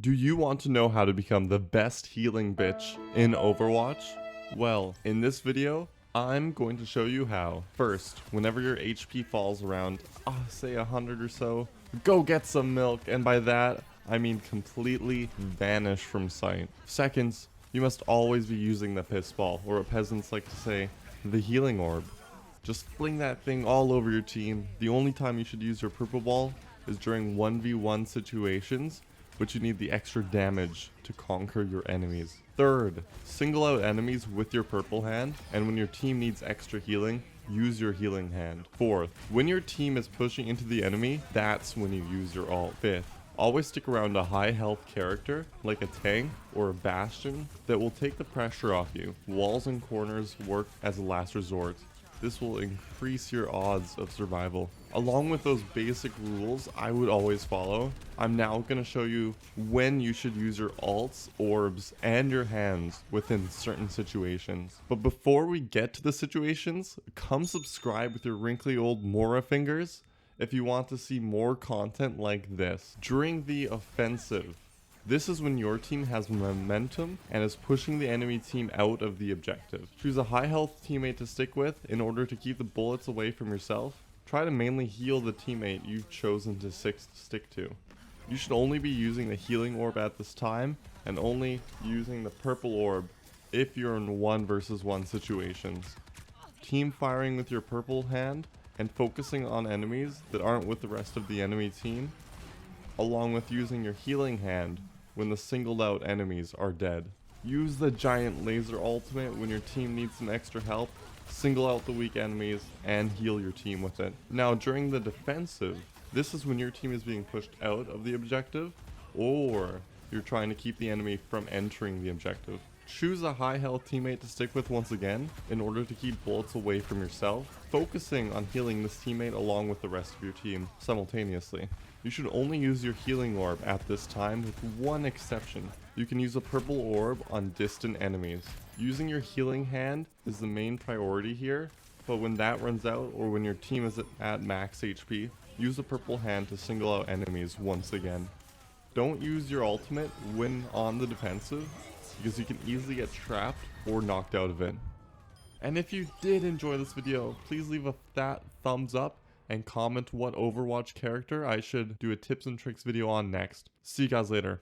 Do you want to know how to become the best healing bitch in Overwatch? Well, in this video, I'm going to show you how. First, whenever your HP falls around, say 100 or so, go get some milk, and by that, I mean completely vanish from sight. Second, you must always be using the piss ball, or what peasants like to say, the healing orb. Just fling that thing all over your team. The only time you should use your purple ball is during 1v1 situations, but you need the extra damage to conquer your enemies. Third, single out enemies with your purple hand, and when your team needs extra healing, use your healing hand. Fourth, when your team is pushing into the enemy, that's when you use your ult. Fifth, always stick around a high health character, like a tank or a bastion, that will take the pressure off you. Walls and corners work as a last resort. This will increase your odds of survival. Along with those basic rules I would always follow, I'm now going to show you when you should use your ults, orbs, and your hands within certain situations. But before we get to the situations, come subscribe with your wrinkly old Moira fingers if you want to see more content like this. During the offensive, this is when your team has momentum and is pushing the enemy team out of the objective. Choose a high health teammate to stick with in order to keep the bullets away from yourself. Try to mainly heal the teammate you've chosen to stick to. You should only be using the healing orb at this time and only using the purple orb if you're in 1 versus 1 situations. Team firing with your purple hand and focusing on enemies that aren't with the rest of the enemy team, along with using your healing hand when the singled out enemies are dead. Use the giant laser ultimate when your team needs some extra help, single out the weak enemies, and heal your team with it. Now during the defensive, this is when your team is being pushed out of the objective, or you're trying to keep the enemy from entering the objective. Choose a high health teammate to stick with once again in order to keep bullets away from yourself, focusing on healing this teammate along with the rest of your team simultaneously. You should only use your healing orb at this time with one exception. You can use a purple orb on distant enemies. Using your healing hand is the main priority here, but when that runs out or when your team is at max HP, use the purple hand to single out enemies once again. Don't use your ultimate when on the defensive, because you can easily get trapped or knocked out of it. And if you did enjoy this video, please leave a fat thumbs up and comment what Overwatch character I should do a tips and tricks video on next. See you guys later.